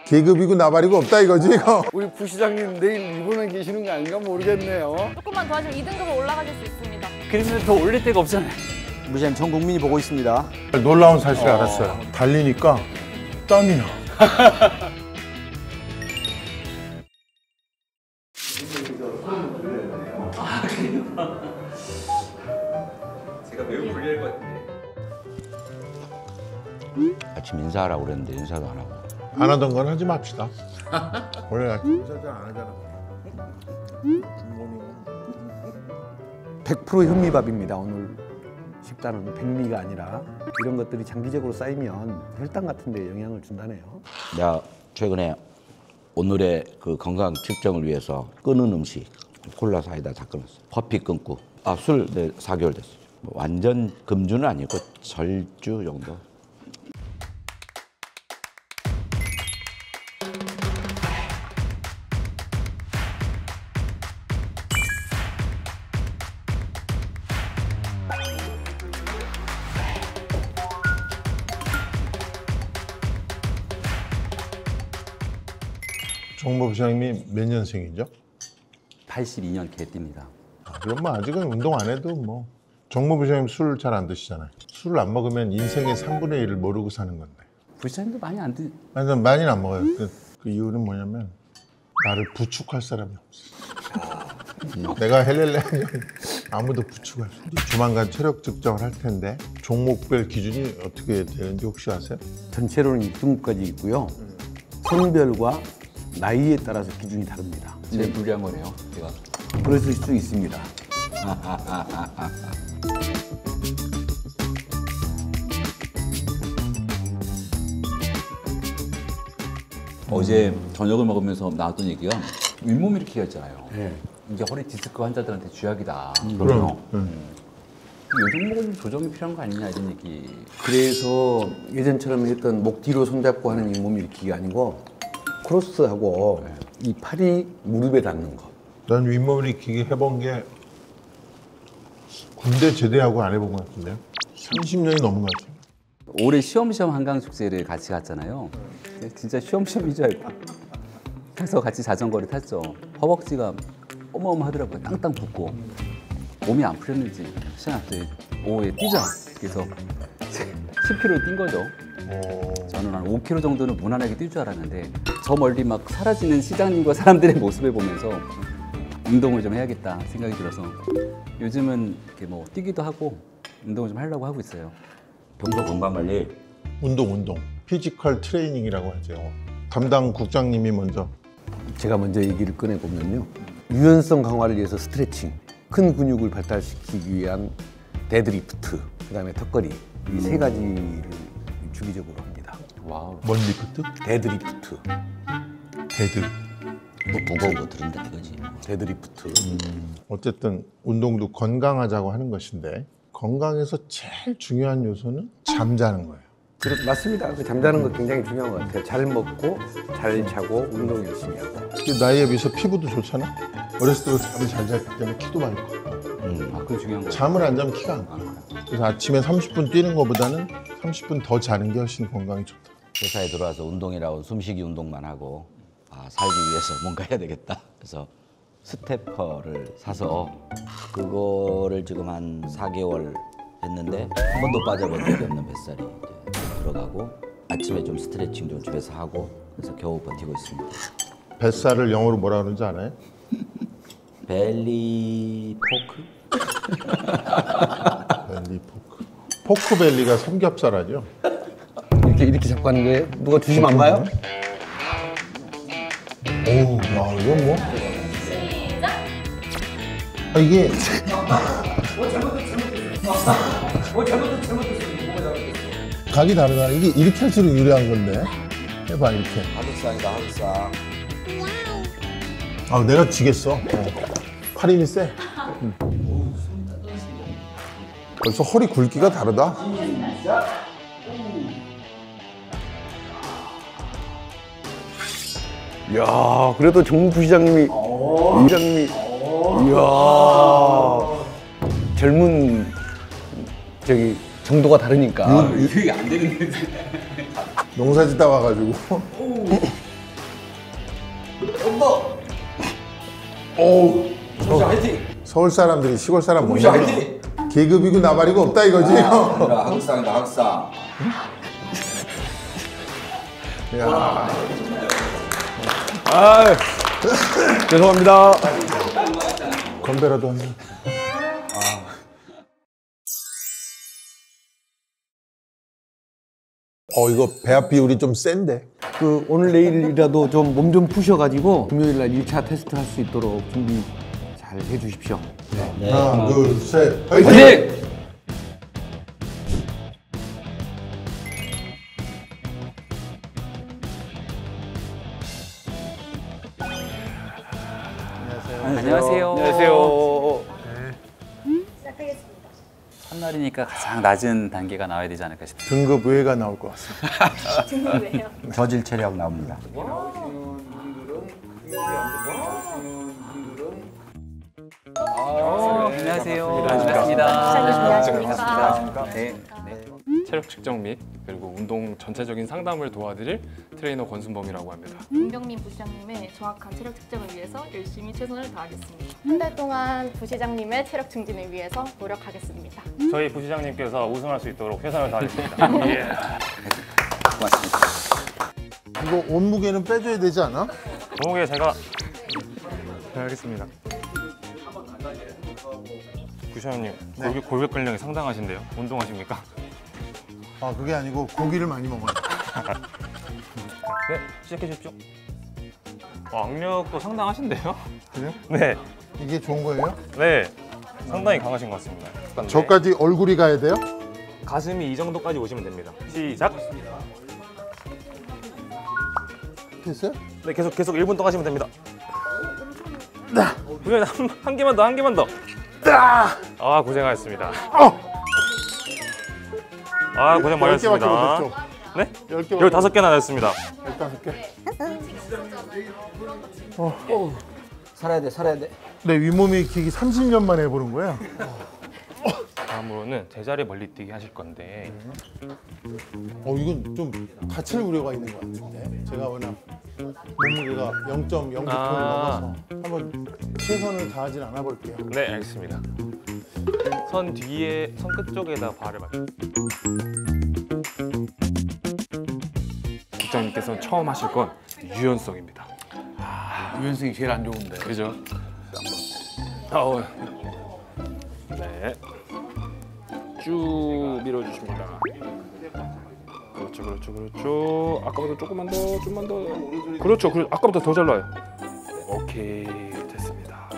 계급이고 나발이고 없다 이거지 이거. 우리 부시장님 내일 이분은 계시는 거 아닌가 모르겠네요. 조금만 더 하시면 2등급으로 올라가실 수 있습니다. 그러면 더 올릴 데가 없잖아요. 무시하면 전 국민이 보고 있습니다. 놀라운 사실을 알았어요. 달리니까 땀이 나. 제가 매우 불리할 것 같은데. 아침 인사하라고 그랬는데 인사도 안 하고. 안 하던 건 하지 맙시다. 원래 아침 인사 잘 안 하잖아. 100% 현미밥입니다. 오늘 식단은 백미가 아니라 이런 것들이 장기적으로 쌓이면 혈당 같은 데 영향을 준다네요. 내가 최근에 오늘의 그 건강 측정을 위해서 끊은 음식 콜라 사이다 다 끊었어. 커피 끊고 술 네, 4개월 됐어. 완전 금주는 아니고 절주 정도. 정모 부장님이 몇 년생이죠? 82년 개띠입니다. 그럼 뭐 아직은 운동 안 해도 뭐. 정모 부장님 술 잘 안 드시잖아요. 술을 안 먹으면 인생의 3분의 1을 모르고 사는 건데. 부시장님도 많이 안 드. 아니, 난 많이는 안 먹어요. 그 이유는 뭐냐면 나를 부축할 사람이 없어. 내가 헬렐레 하면 아무도 부축할 수 없어. 조만간 체력 측정을 할 텐데 종목별 기준이 어떻게 되는지 혹시 아세요? 전체로는 6등급까지 있고요. 성별과 나이에 따라서 기준이 다릅니다. 제일 불리한 거네요, 제가. 그랬을 수 있습니다. 어제 저녁을 먹으면서 나왔던 얘기가 윗몸 일으키기가 있잖아요. 네. 이게 허리 디스크 환자들한테 쥐약이다. 그럼. 요 종목은 좀 조정이 필요한 거 아니냐 이런 얘기. 그래서 예전처럼 했던 목 뒤로 손잡고 하는 이 몸 일으키기가 아니고 크로스하고 이 팔이 무릎에 닿는 거. 난 윗몸 일으키기 해본 게 군대 제대하고 안 해본 것 같은데요? 30년이 넘은 것 같아요. 올해 시험시험 한강 축제를 같이 갔잖아요. 진짜 시험시험인 줄 알고 그래서 같이 자전거를 탔죠. 허벅지가 어마어마하더라고요. 땅땅 붓고 몸이 안 풀렸는지 시간한테 오후에 뛰자. 그래서 10km를 뛴 거죠. 저는 한 5km 정도는 무난하게 뛸 줄 알았는데 저 멀리 막 사라지는 시장님과 사람들의 모습을 보면서 운동을 좀 해야겠다 생각이 들어서 요즘은 이렇게 뭐 뛰기도 하고 운동을 좀 하려고 하고 있어요. 평소 건강관리 운동. 피지컬 트레이닝이라고 하죠. 담당 국장님이 먼저. 제가 먼저 얘기를 꺼내보면요. 유연성 강화를 위해서 스트레칭, 큰 근육을 발달시키기 위한 데드리프트, 그다음에 턱걸이 이 세 가지를 주기적으로 합니다. 와우. 뭔 리프트? 데드리프트, 데드. 뭐 무거운 거 들은다 이거지. 데드리프트. 어쨌든 운동도 건강하자고 하는 것인데 건강에서 제일 중요한 요소는 잠자는 거예요. 맞습니다. 그 잠자는 거 굉장히 중요한 것 같아요. 잘 먹고, 잘 자고, 운동 열심히 하고. 나이에 비해서 피부도 좋잖아. 어렸을 때부터 잠을 잘 잤기 때문에 키도 많이 커. 그게 중요한 거예요. 잠을 안 자면 키가 안 커. 그래서 아침에 30분 뛰는 것보다는 30분 더 자는 게 훨씬 건강에 좋다. 회사에 들어와서 운동이라고 숨쉬기 운동만 하고 살기 위해서 뭔가 해야 되겠다. 그래서 스태퍼를 사서 그거를 지금 한 4개월 했는데 한 번도 빠져본 적이 없는 뱃살이 이제 들어가고 아침에 좀 스트레칭 좀 집에서 하고 그래서 겨우 버티고 있습니다. 뱃살을 영어로 뭐라 그러는지 알아요? 벨리 포크? 벨리 포크. 포크벨리가 삼겹살 아니요? 이렇게 잡고 하는 거예요? 누가 주시면 안 봐요? 오우, 야, 이건 뭐? 이게. 각이 다르다. 이게 이렇게 할수록 유리한 건데. 해봐, 이렇게. 하극상이다 하극상. 내가 지겠어. 팔 힘이 세. 벌써 허리 굵기가 다르다. 이야, 그래도 정무 부시장님이, 이야, 젊은 정도가 다르니까. 이게 안 되는데. 농사 짓다 와가지고. 오. 서울 사람들이 시골 사람 못 이겨. 계급이고 나발이고 없다 이거지. 학상이다 학상. 야. 아, 죄송합니다. 건배라도 한다. 이거 배합 비율이 좀 센데. 그 오늘 내일이라도 좀 몸 좀 푸셔가지고 금요일 날 1차 테스트 할 수 있도록 준비 잘 해주십시오. 하나, 둘, 셋. 화이팅! 화이팅! 안녕하세요. 안녕하세요. 첫날이니까 가장 낮은 단계가 나와야 되지 않을까 싶습니다. 등급 외가 나올 것 같습니다. 저질 체력 나옵니다. 안녕하세요. 반갑습니다. 네. 체력 측정 및 그리고 운동 전체적인 상담을 도와드릴 트레이너 권순범이라고 합니다. 김병민 부시장님의 정확한 체력 측정을 위해서 열심히 최선을 다하겠습니다. 한 달 동안 부시장님의 체력 증진을 위해서 노력하겠습니다. 저희 부시장님께서 우승할 수 있도록 최선을 다하겠습니다. 예. 고맙습니다. 이거 온무게는 빼줘야 되지 않아? 종목에 제가 알겠습니다. 부시장님 골격 근력이 상당하신데요. 운동하십니까? 아, 그게 아니고 고기를 많이 먹어요. 네, 시작해 주십시오. 악력도 상당하신데요? 그래요? 네, 이게 좋은 거예요? 네, 상당히 강하신 것 같습니다. 저까지 얼굴이 가야 돼요? 가슴이 이 정도까지 오시면 됩니다. 시작. 됐어요? 네, 계속 1분 동안 하시면 됩니다. 부장님 한 개만 더, 한 개만 더. 아, 고생하셨습니다. 아, 고생 많으셨습니다. 10개밖에 못했죠? 네? 10개 15개나 됐습니다. 15개. 살아야 돼, 살아야 돼. 내 윗몸 익히기 30년 만에 해보는 거야. 다음으로는 제자리 멀리 뛰기 하실 건데 이건 좀 다칠 우려가 있는 것 같은데. 제가 워낙 몸무게가 0.09톤을 넘어서 한번 최선을 다하진 않아 볼게요. 네, 알겠습니다. 선 뒤에 손 끝쪽에다 발을 맞춰. 국장님께서 처음 하실 건 유연성입니다. 유연성이 제일 안 좋은데. 그죠? 네. 쭉 밀어주십니다. 그렇죠. 아까보다 조금만 더. 그렇죠. 아까보다 더 잘 나요. 오케이, 됐습니다.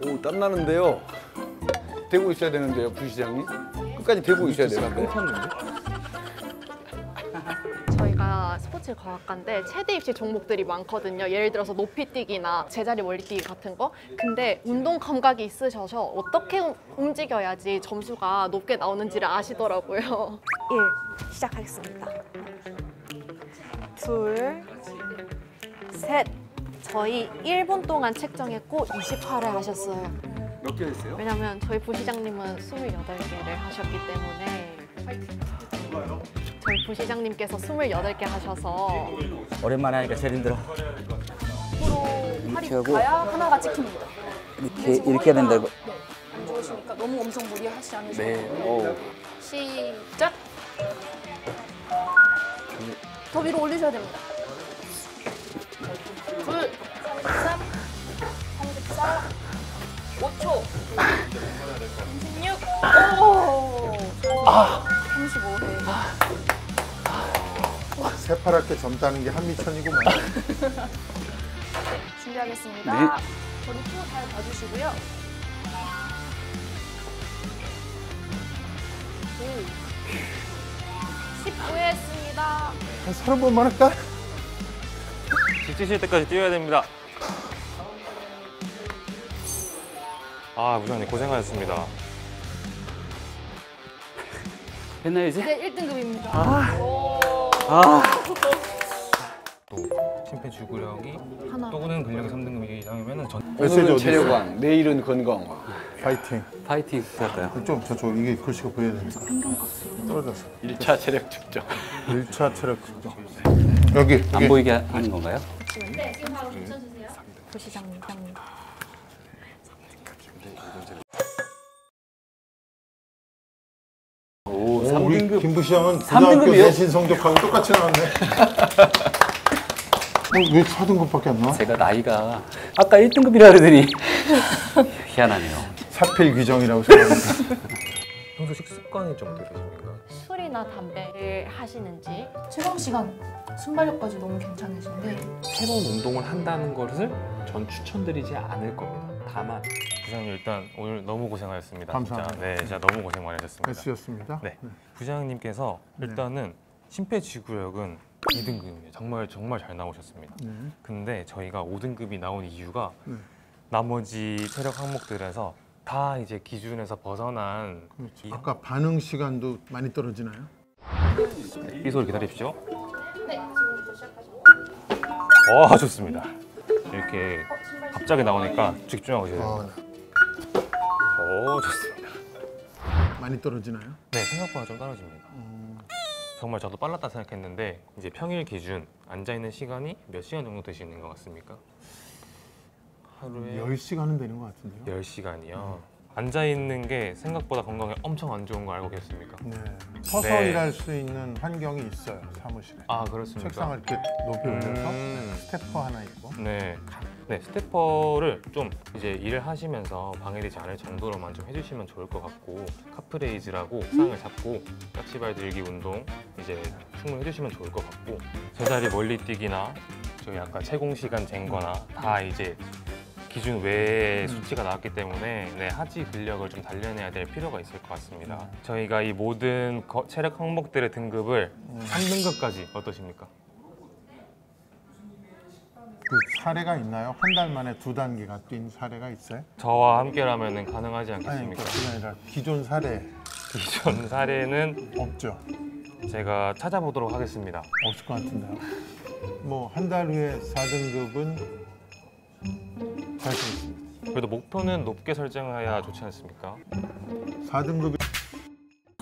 오, 땀나는데요. 대고 있어야 되는데요, 부시장님. 끝까지 대고 있어야 되는데. 저희가 스포츠 과학과인데 최대 입시 종목들이 많거든요. 예를 들어서 높이뛰기나 제자리 멀리뛰기 같은 거. 근데 운동 감각이 있으셔서 어떻게 움직여야지 점수가 높게 나오는지를 아시더라고요. 1. 시작하겠습니다. 2, 셋. 저희 1분 동안 책정했고 28회 하셨어요. 몇 개 했어요? 왜냐면 저희 부시장님은 28개를 하셨기 때문에 저희 부시장님께서 28개 하셔서 오랜만에 하니까 제일 힘들어. 앞으로 팔이 하고. 가야 하나가 찍힙니다. 이렇게 된다고. 안 좋으시니까 너무 엄청 무리하시지 않으셔도 네. 시작! 더 위로 올리셔야 됩니다. 2, 3, 34, 5초, 36, 오! 35회. 새파랗게 젊다는 게 한미천이구만. 준비하겠습니다. 네. 저리 잘 봐주시고요. 19회 했습니다. 한 30번만 할까? 지치실 때까지 뛰어야 됩니다. 아, 부장님 고생하셨습니다. 됐나요 이제? 네, 1등급입니다. 또 심폐 주구력이 하나. 또는 근력이 3등급 이상이면 전 메시지 오늘은 어디 있어? 체력왕, 내일은 건강. 파이팅. 파이팅 할까요? 저쪽 이게 글씨가 보여야 되니까. 떨어졌어. 1차 체력 측정. 1차 체력 측정. 여기. 안 보이게 하는 건가요? 부시장님 갑니다. 오, 우리 3등급. 김 부시장은 삼등급이요? 고등학교 내신 성적하고 똑같이 나왔네. 왜 4등급밖에 안 나와? 제가 나이가 아까 1등급이라 그러더니 희한하네요. 사필 규정이라고 생각합니다. 평소 식습관이 좀 어떠십니까? 술이나 담배를 하시는지. 체감 시간, 순발력까지 너무 괜찮으신데 새로운 운동을 한다는 것을 전 추천드리지 않을 겁니다. 다만 부장님 일단 오늘 너무 고생하셨습니다. 감사합니다. 진짜. 네, 진짜 너무 고생 많이 하셨습니다. S였습니다. 네. 부장님께서 일단은 심폐지구력은 2등급이에요. 정말 잘 나오셨습니다. 근데 저희가 5등급이 나온 이유가 나머지 체력 항목들에서 다 이제 기준에서 벗어난 그렇죠. 아까 반응 시간도 많이 떨어지나요? 삐소를 기다리십시오. 네, 지금부터 시작하시면. 좋습니다. 이렇게 갑자기 나오니까 집중하고 계세요. 좋습니다. 많이 떨어지나요? 네, 생각보다 좀 떨어집니다. 정말 저도 빨랐다 생각했는데 이제 평일 기준 앉아 있는 시간이 몇 시간 정도 되시는 것 같습니까? 하루에 10시간은 되는 것 같은데요? 10시간이요. 앉아 있는 게 생각보다 건강에 엄청 안 좋은 거 알고 계십니까? 네. 서서 네. 일할 수 있는 환경이 있어요, 사무실에. 아, 그렇습니까? 책상을 이렇게 높이 올려서 스태퍼 하나 있고. 네. 네, 스태퍼를 좀 이제 일을 하시면서 방해되지 않을 정도로만 좀 해주시면 좋을 것 같고, 카프레이즈라고 상을 잡고 까치발 들기 운동 이제 충분히 해주시면 좋을 것 같고, 제자리 멀리 뛰기나 저희 아까 채공 시간 잰거나 다 이제 기준 외의 수치가 나왔기 때문에 네, 하지 근력을 좀 단련해야 될 필요가 있을 것 같습니다. 저희가 이 모든 체력 항목들의 등급을 3등급까지 어떠십니까? 그 사례가 있나요? 한 달 만에 2단계가 뛴 사례가 있어요? 저와 함께라면 가능하지 아니, 않겠습니까? 그게 아니라 기존 사례 기존 사례는 없죠? 제가 찾아보도록 하겠습니다. 없을 것 같은데요. 뭐 한 달 후에 4등급은 할 수 있습니다. 그래도 목표는 높게 설정해야 좋지 않습니까? 4등급이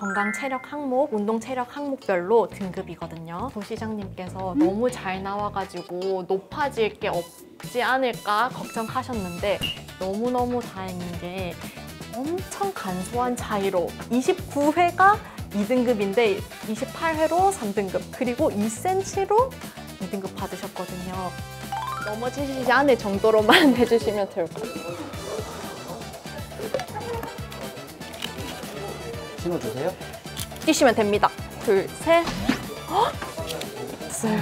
건강 체력 항목, 운동 체력 항목별로 등급이거든요. 부시장님께서 너무 잘 나와가지고 높아질 게 없지 않을까 걱정하셨는데 너무너무 다행인 게 엄청 간소한 차이로 29회가 2등급인데 28회로 3등급 그리고 2cm로 2등급 받으셨거든요. 넘어지시지 않을 정도로만 해주시면 될 것 같아요. 신호 주세요. 뛰시면 됩니다. 둘, 셋. 됐어요.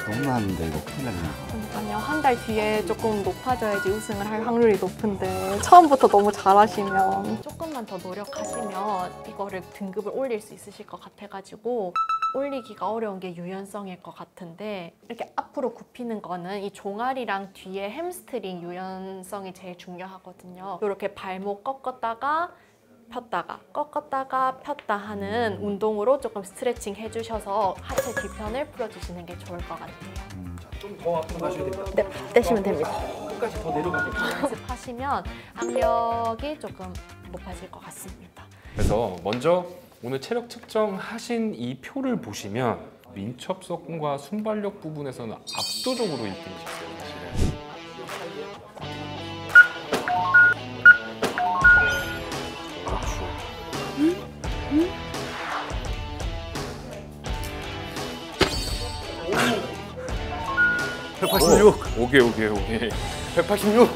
너무 많은데 이거 큰일 났네. 그러니까요. 한 달 뒤에 조금 높아져야지 우승을 할 확률이 높은데 처음부터 너무 잘하시면 조금만 더 노력하시면 이거를 등급을 올릴 수 있으실 것 같아가지고 올리기가 어려운 게 유연성일 것 같은데 이렇게 앞으로 굽히는 거는 이 종아리랑 뒤에 햄스트링 유연성이 제일 중요하거든요. 이렇게 발목 꺾었다가 폈다가 꺾었다가 폈다 하는 운동으로 조금 스트레칭 해주셔서 하체 뒤편을 풀어주시는 게 좋을 것 같아요. 좀 더 앞으로 가셔야 됩니다. 네, 떼시면 됩니다. 끝까지 더 내려가세요. 연습하시면 악력이 조금 높아질 것 같습니다. 그래서 먼저 오늘 체력 측정하신 이 표를 보시면 민첩성과 순발력 부분에서는 압도적으로 1등이셨어요, 사실은. 186. 오케이. 186.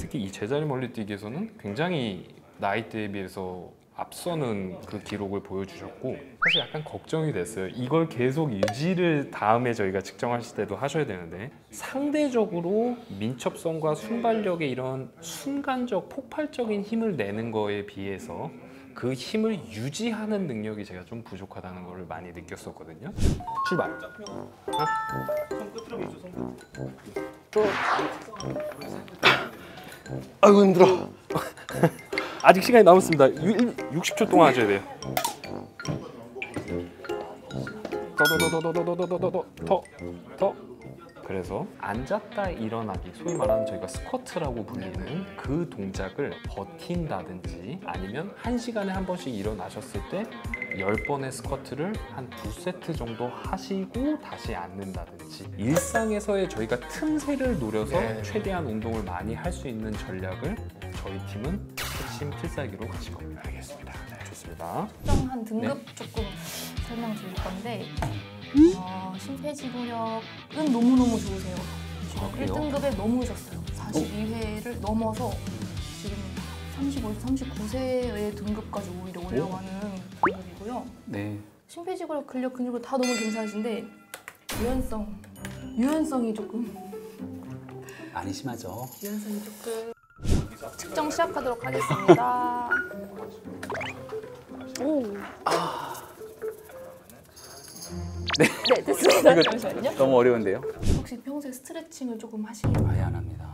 특히 이 제자리 멀리뛰기에서는 굉장히 나이대에 비해서 앞서는 그 기록을 보여주셨고 사실 약간 걱정이 됐어요. 이걸 계속 유지를 다음에 저희가 측정하실 때도 하셔야 되는데 상대적으로 민첩성과 순발력의 이런 순간적 폭발적인 힘을 내는 거에 비해서 그 힘을 유지하는 능력이 제가 좀 부족하다는 걸 많이 느꼈었거든요. 출발. 아이고 힘들어. 아직 시간이 남았습니다. 60초 동안 하셔야 돼요. 더. 그래서 앉았다 일어나기, 소위 말하는 저희가 스쿼트라고 불리는 그 동작을 버틴다든지 아니면 1시간에 한 번씩 일어나셨을 때 10번의 스쿼트를 한 2세트 정도 하시고 다시 앉는다든지 일상에서의 저희가 틈새를 노려서 최대한 운동을 많이 할 수 있는 전략을 저희 팀은 핵심 필살기로 가진 겁니다. 알겠습니다. 네, 좋습니다. 특정한 등급 조금 설명드릴 건데 심폐지구력은 너무너무 좋으세요. 지금 그래요? 1등급에 넘으셨어요. 42회를 넘어서 지금 35에서 39세의 등급까지 오히려 올라가는 등급이고요. 네. 심폐지구력, 근력, 근육은 다 너무 괜찮으신데 유연성이 조금 많이 심하죠. 유연성이 조금 측정 시작하도록 하겠습니다. 오. 네, 됐습니다. 잠시만요. 너무 어려운데요? 혹시 평소에 스트레칭을 조금 하시나요? 아예 안 합니다.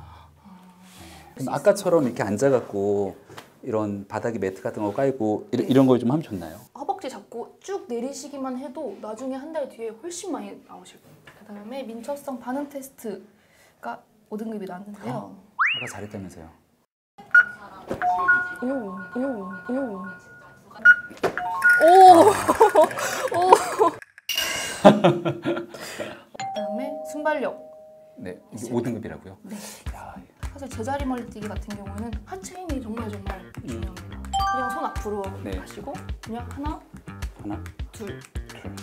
그럼 아까처럼 이렇게 앉아갖고 이런 바닥에 매트 같은 거 깔고 이런 걸 좀 하면 좋나요? 허벅지 잡고 쭉 내리시기만 해도 나중에 한 달 뒤에 훨씬 많이 나오실 거예요. 그다음에 민첩성 반응 테스트가 5등급이 나왔는데요. 아까 잘했다면서요. 그다음에 순발력. 네, 이게 5등급이라고요? 네. 사실 제자리 멀리뛰기 같은 경우에는 하체 힘이 정말 중요합니다. 그냥 손 앞으로 하시고 그냥 하나, 둘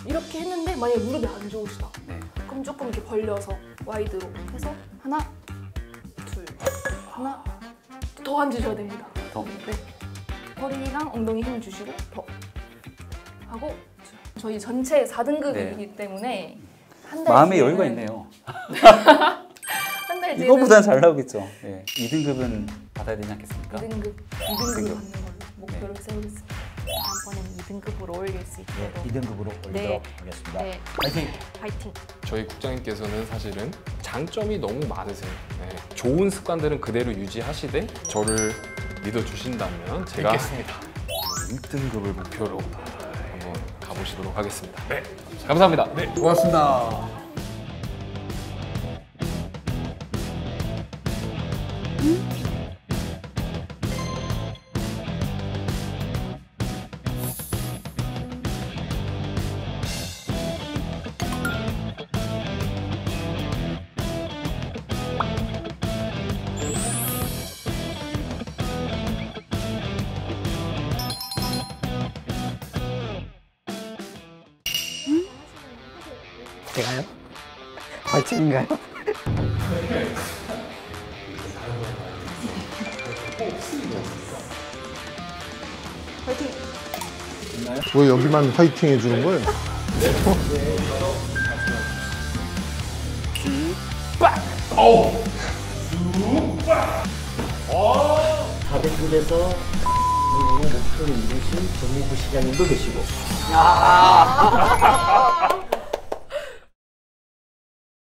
이렇게 했는데 만약에 무릎이 안 좋으시다. 그럼 조금 이렇게 벌려서 와이드로 해서 하나, 둘, 하나 더 앉으셔야 됩니다. 더? 네. 허리랑 엉덩이 힘 주시고 더 하고 저희 전체 4등급이기 때문에 한 달 마음의 뒤에는 여유가 있네요. 한 달 뒤에는 이거보단 잘 나오겠죠. 네. 2등급은 받아야 되지 않겠습니까? 2등급 받는 걸로 목표를 세우겠습니다. 다음번에는 2등급으로 올릴 수 있도록. 2등급으로 올리도록 네. 하겠습니다. 네. 파이팅! 파이팅! 저희 국장님께서는 사실은 장점이 너무 많으세요. 네. 좋은 습관들은 그대로 유지하시되 저를 믿어주신다면 제가 1등급을 목표로 한번 가보시도록 하겠습니다. 네. 감사합니다. 네. 고맙습니다. 제가요? 화이팅인가요? 왜 여기만 화이팅 해주는 거예요? 사대급에서 목표를 이루신 정민구 시장님도 계시고